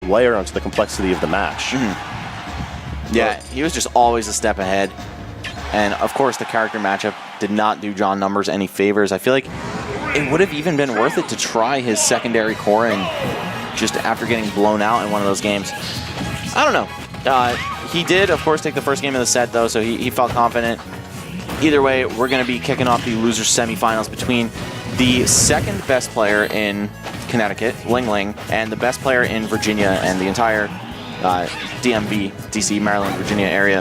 layer onto the complexity of the match. Yeah, he was just always a step ahead. And of course, the character matchup did not do John Numbers any favors. I feel like it would have even been worth it to try his secondary core in just after getting blown out in one of those games. I don't know. He did, of course, take the first game of the set, though, so he felt confident. Either way, we're going to be kicking off the losers semifinals between the second best player in Connecticut, LingLing, and the best player in Virginia and the entire DMV, DC, Maryland, Virginia area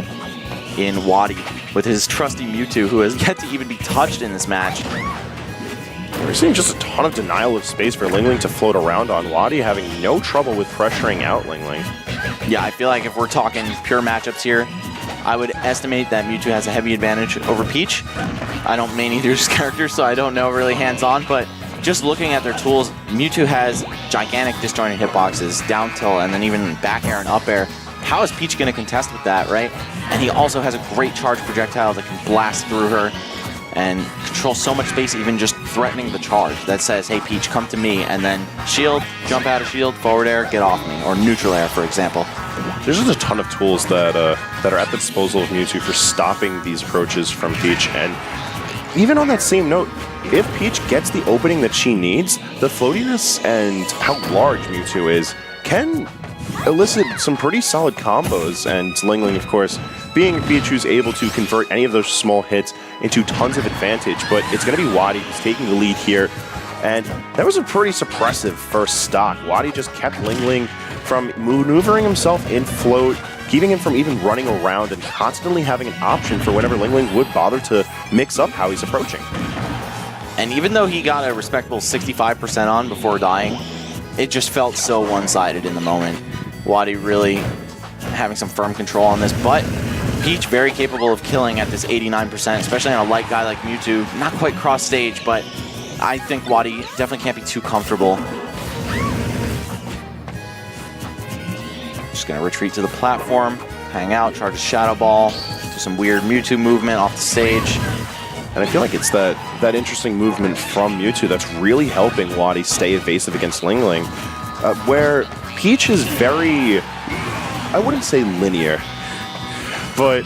in WaDi, with his trusty Mewtwo, who has yet to even be touched in this match. We're seeing just a ton of denial of space for LingLing to float around on. WaDi having no trouble with pressuring out LingLing. Yeah, I feel like if we're talking pure matchups here, I would estimate that Mewtwo has a heavy advantage over Peach. I don't main either character, so I don't know really hands-on, but just looking at their tools, Mewtwo has gigantic disjointed hitboxes, down tilt, and then even back air and up air. How is Peach going to contest with that, right? And he also has a great charge projectile that can blast through her and control so much space, even just threatening the charge that says, hey, Peach, come to me, and then shield, jump out of shield, forward air, get off me, or neutral air, for example. There's just a ton of tools that are at the disposal of Mewtwo for stopping these approaches from Peach. And even on that same note, if Peach gets the opening that she needs, the floatiness and how large Mewtwo is can elicit some pretty solid combos. And LingLing, of course, being a Peach who's able to convert any of those small hits into tons of advantage. But it's going to be WaDi who's taking the lead here. And that was a pretty suppressive first stock. WaDi just kept LingLing from maneuvering himself in float, keeping him from even running around, and constantly having an option for whenever LingLing would bother to mix up how he's approaching. And even though he got a respectable 65% on before dying, it just felt so one-sided in the moment. WaDi really having some firm control on this, but Peach very capable of killing at this 89%, especially on a light guy like Mewtwo. Not quite cross stage, but I think WaDi definitely can't be too comfortable. Just gonna retreat to the platform, hang out, charge a Shadow Ball, do some weird Mewtwo movement off the stage. And I feel like it's that interesting movement from Mewtwo that's really helping WaDi stay evasive against LingLing, where Peach is very, I wouldn't say linear, but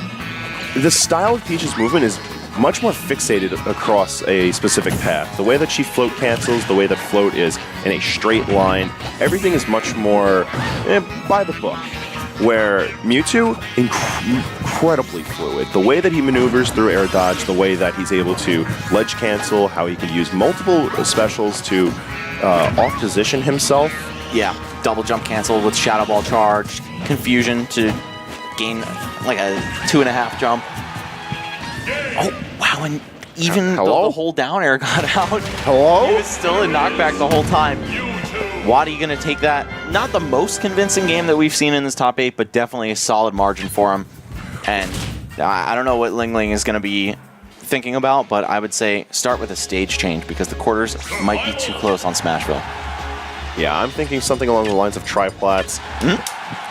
the style of Peach's movement is much more fixated across a specific path. The way that she float cancels, the way that float is in a straight line, everything is much more by the book. Where Mewtwo, incredibly fluid. The way that he maneuvers through air dodge, the way that he's able to ledge cancel, how he can use multiple specials to off-position himself. Yeah, double jump cancel with Shadow Ball charge, confusion to gain like a 2.5 jump. Oh, wow, and even though the whole down air got out, he was still in knockback the whole time. WaDi gonna take that. Not the most convincing game that we've seen in this top 8, but definitely a solid margin for him. And I don't know what LingLing is gonna be thinking about, but I would say start with a stage change because the quarters might be too close on Smashville. Yeah, I'm thinking something along the lines of triplats.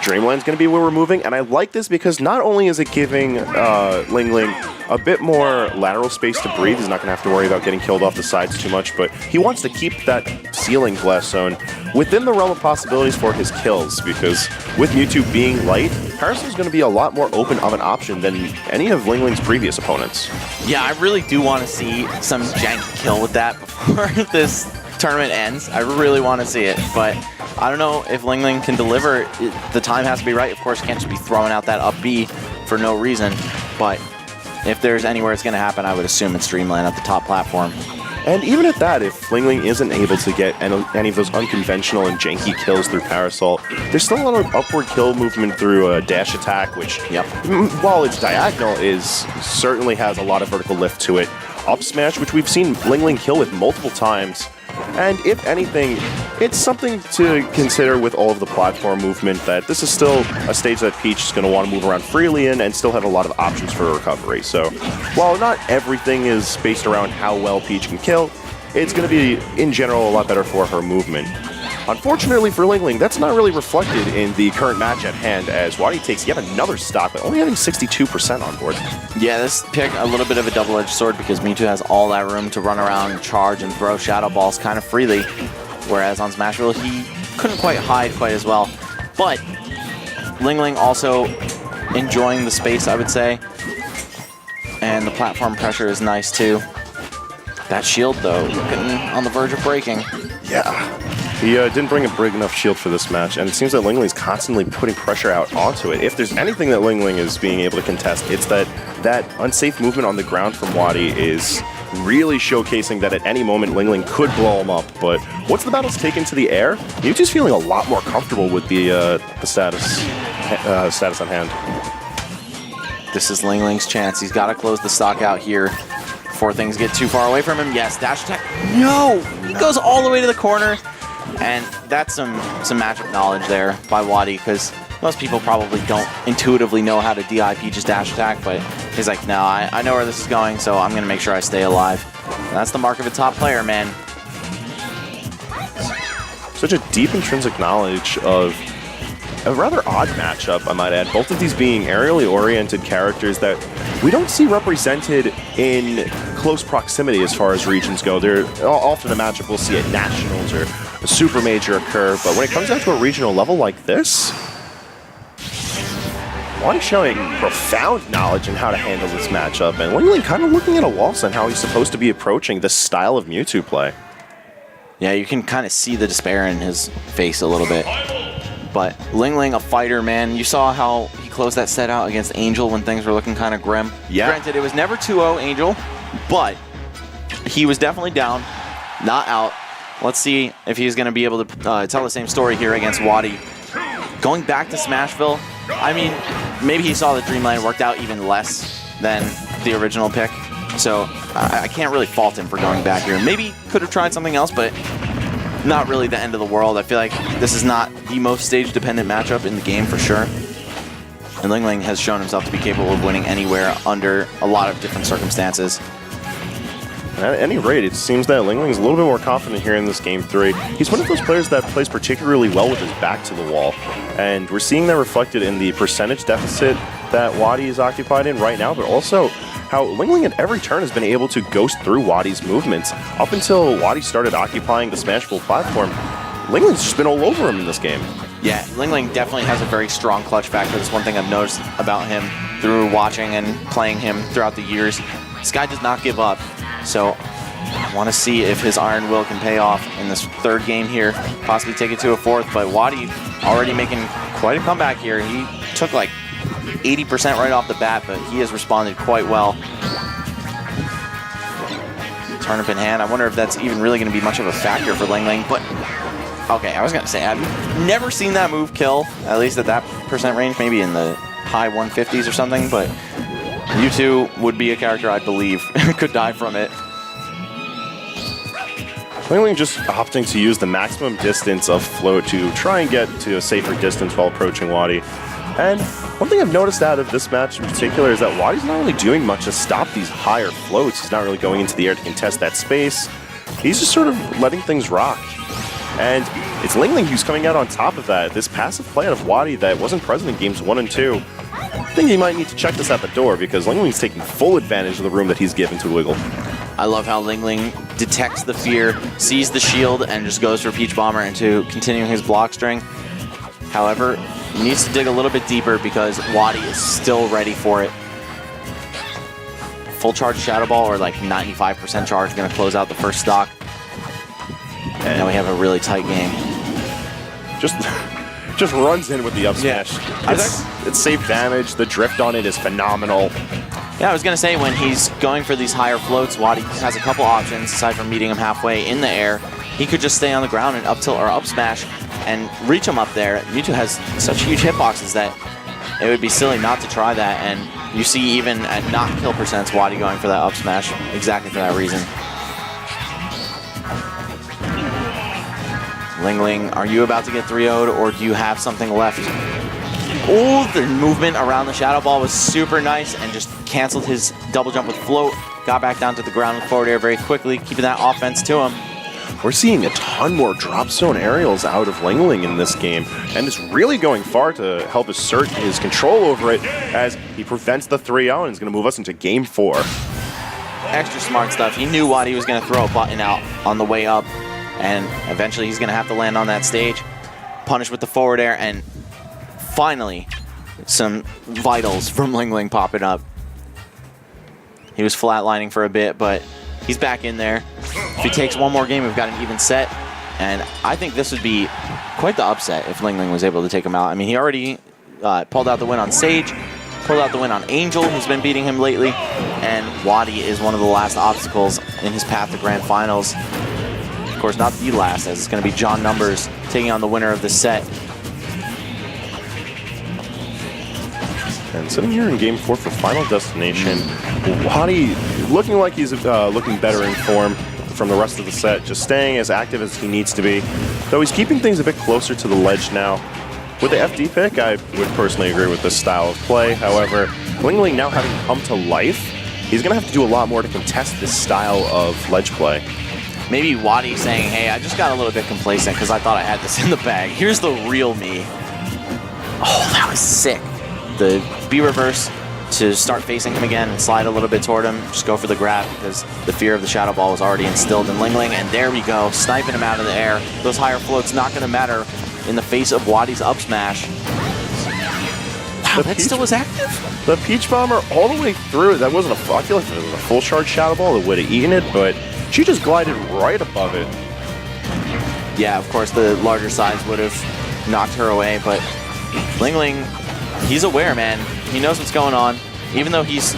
Dreamland's going to be where we're moving, and I like this because not only is it giving LingLing a bit more lateral space to breathe, he's not going to have to worry about getting killed off the sides too much, but he wants to keep that ceiling blast zone within the realm of possibilities for his kills, because with Mewtwo being light, Parasol's going to be a lot more open of an option than any of LingLing's previous opponents. Yeah, I really do want to see some janky kill with that before this tournament ends. I really want to see it, but I don't know if LingLing can deliver. The time has to be right. Of course, can't just be throwing out that up B for no reason, but if there's anywhere it's going to happen, I would assume it's Dreamland at the top platform. And even at that, if LingLing isn't able to get any of those unconventional and janky kills through Parasol, there's still a lot of upward kill movement through a dash attack, which, while it's diagonal, certainly has a lot of vertical lift to it. Up smash, which we've seen LingLing kill with multiple times. And if anything, it's something to consider with all of the platform movement that this is still a stage that Peach is going to want to move around freely in and still have a lot of options for recovery. So while not everything is based around how well Peach can kill, it's going to be, in general, a lot better for her movement. Unfortunately for LingLing, that's not really reflected in the current match at hand, as WaDi takes yet another stock, but only having 62% on board. Yeah, this pick a little bit of a double-edged sword because Mewtwo has all that room to run around, charge, and throw Shadow Balls kind of freely, whereas on Smashville, he couldn't quite hide quite as well. But LingLing also enjoying the space, I would say. And the platform pressure is nice too. That shield, though, looking on the verge of breaking. Yeah. He didn't bring a big enough shield for this match, and it seems that LingLing's constantly putting pressure out onto it. If there's anything that LingLing is being able to contest, it's that unsafe movement on the ground from WaDi is really showcasing that at any moment LingLing could blow him up. But once the battle's taken to the air, Mewtwo's feeling a lot more comfortable with the status on hand. This is LingLing's chance. He's got to close the stock out here before things get too far away from him. Yes, dash attack. No! He goes all the way to the corner. And that's some matchup knowledge there by WaDi, because most people probably don't intuitively know how to DIP just dash attack, but he's like, no, I know where this is going, so I'm going to make sure I stay alive. And that's the mark of a top player, man. Such a deep intrinsic knowledge of a rather odd matchup, I might add. Both of these being aerially oriented characters that we don't see represented in close proximity as far as regions go. They're often a matchup we'll see at nationals or a super major occur, but when it comes down to a regional level like this, WaDi showing profound knowledge in how to handle this matchup, and LingLing kind of looking at a loss on how he's supposed to be approaching this style of Mewtwo play. Yeah, you can kind of see the despair in his face a little bit. But LingLing, a fighter, man. You saw how he closed that set out against Angel when things were looking kind of grim. Yeah. Granted, it was never 2-0 Angel, but he was definitely down, not out. Let's see if he's going to be able to tell the same story here against WaDi. Going back to Smashville, I mean, maybe he saw the Dreamland worked out even less than the original pick. So I can't really fault him for going back here. Maybe could have tried something else, but not really the end of the world. I feel like this is not the most stage-dependent matchup in the game for sure. And LingLing has shown himself to be capable of winning anywhere under a lot of different circumstances. At any rate, it seems that LingLing's a little bit more confident here in this Game 3. He's one of those players that plays particularly well with his back to the wall, and we're seeing that reflected in the percentage deficit that WaDi is occupied in right now, but also how LingLing at every turn has been able to ghost through WaDi's movements. Up until WaDi started occupying the Smashville platform, LingLing's just been all over him in this game. Yeah, LingLing definitely has a very strong clutch factor. That's one thing I've noticed about him through watching and playing him throughout the years. This guy does not give up. So I want to see if his iron will can pay off in this third game here, possibly take it to a fourth. But WaDi already making quite a comeback here. He took like 80% right off the bat, but he has responded quite well. Turnip in hand. I wonder if that's even really going to be much of a factor for LingLing. But okay, I was going to say, I've never seen that move kill, at least at that percent range, maybe in the high 150s or something, but Mewtwo would be a character I believe could die from it. LingLing just opting to use the maximum distance of float to try and get to a safer distance while approaching WaDi. And one thing I've noticed out of this match in particular is that WaDi's not really doing much to stop these higher floats. He's not really going into the air to contest that space. He's just sort of letting things rock. And it's LingLing who's coming out on top of that. This passive play out of WaDi that wasn't present in games 1 and 2. I think he might need to check this at the door, because LingLing's taking full advantage of the room that he's given to Wiggle. I love how LingLing detects the fear, sees the shield, and just goes for Peach Bomber into continuing his block string. However, he needs to dig a little bit deeper because WaDi is still ready for it. Full charge Shadow Ball or like 95% charge going to close out the first stock. And now we have a really tight game. Just runs in with the up smash. Yeah. It's safe damage. The drift on it is phenomenal. Yeah, I was going to say, when he's going for these higher floats, WaDi has a couple options aside from meeting him halfway in the air. He could just stay on the ground and up tilt or up smash and reach him up there. Mewtwo has such huge hitboxes that it would be silly not to try that. And you see even at not kill percents, WaDi going for that up smash exactly for that reason. LingLing, are you about to get 3-0'd, or do you have something left? Oh, the movement around the Shadow Ball was super nice and just canceled his double jump with float. Got back down to the ground with forward air very quickly, keeping that offense to him. We're seeing a ton more drop zone aerials out of LingLing in this game, and it's really going far to help assert his control over it as he prevents the 3-0 and is going to move us into Game 4. Extra smart stuff. He knew WaDi was going to throw a button out on the way up, and eventually he's going to have to land on that stage, punish with the forward air, and finally some vitals from LingLing popping up. He was flatlining for a bit, but he's back in there. If he takes one more game, we've got an even set. And I think this would be quite the upset if LingLing was able to take him out. I mean, he already pulled out the win on Sage, pulled out the win on Angel, who's been beating him lately. And WaDi is one of the last obstacles in his path to Grand Finals. Of course, not the last, as it's going to be John Numbers taking on the winner of this set. And sitting here in Game 4 for Final Destination, WaDi looking like he's looking better in form from the rest of the set, just staying as active as he needs to be. Though he's keeping things a bit closer to the ledge now. With the FD pick, I would personally agree with this style of play. However, LingLing now having come to life, he's going to have to do a lot more to contest this style of ledge play. Maybe WaDi saying, hey, I just got a little bit complacent because I thought I had this in the bag. Here's the real me. Oh, that was sick. The B reverse to start facing him again and slide a little bit toward him. Just go for the grab because the fear of the Shadow Ball was already instilled in LingLing. And there we go, sniping him out of the air. Those higher floats not going to matter in the face of WaDi's up smash. Wow, that still was active? The Peach Bomber all the way through. That wasn't a, I feel like if it was a full charge Shadow Ball, it would have eaten it, but she just glided right above it. Yeah, of course, the larger size would have knocked her away, but LingLing, he's aware, man. He knows what's going on. Even though he's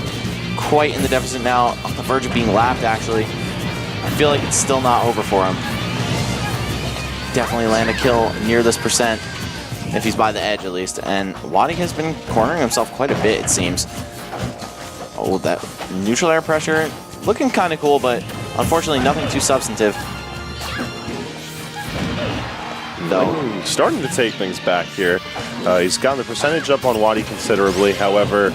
quite in the deficit now, on the verge of being lapped, actually, I feel like it's still not over for him. Definitely land a kill near this percent, if he's by the edge at least. And WaDi has been cornering himself quite a bit, it seems. Oh, that neutral air pressure, looking kind of cool, but unfortunately nothing too substantive. Though starting to take things back here. He's gotten the percentage up on WaDi considerably. However,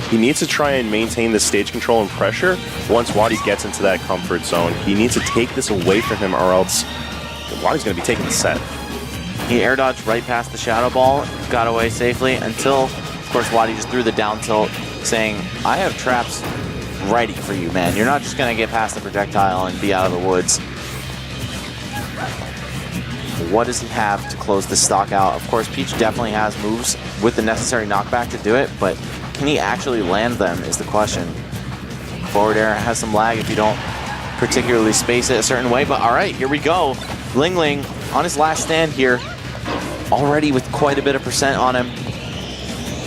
he needs to try and maintain the stage control and pressure once WaDi gets into that comfort zone. He needs to take this away from him or else WaDi's going to be taking the set. He air dodged right past the Shadow Ball, got away safely until, of course, WaDi just threw the down tilt saying, I have traps ready for you, man. You're not just going to get past the projectile and be out of the woods. What does he have to close this stock out? Of course, Peach definitely has moves with the necessary knockback to do it, but can he actually land them is the question. Forward air has some lag if you don't particularly space it a certain way, but all right, here we go. LingLing on his last stand here, already with quite a bit of percent on him.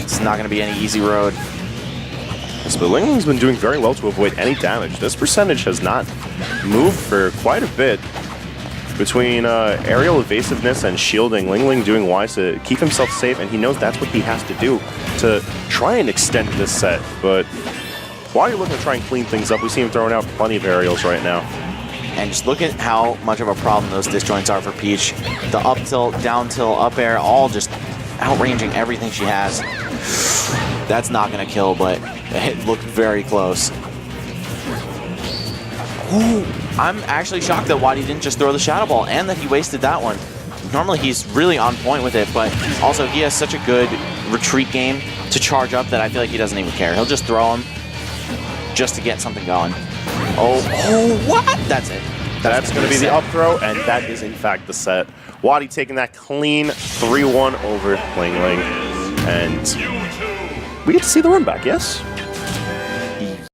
It's not going to be any easy road. Yes, but LingLing's been doing very well to avoid any damage. This percentage has not moved for quite a bit. Between aerial evasiveness and shielding, LingLing doing wise to keep himself safe, and he knows that's what he has to do to try and extend this set. But while you're looking to try and clean things up, we see him throwing out plenty of aerials right now. And just look at how much of a problem those disjoints are for Peach. The up tilt, down tilt, up air, all just outranging everything she has. That's not going to kill, but it looked very close. Ooh, I'm actually shocked that WaDi didn't just throw the Shadow Ball and that he wasted that one. Normally he's really on point with it, but also he has such a good retreat game to charge up that I feel like he doesn't even care. He'll just throw him just to get something going. Oh, what? That's it. That's going to be the up throw, and that is in fact the set. WaDi taking that clean 3-1 over LingLing. And we get to see the run back, yes?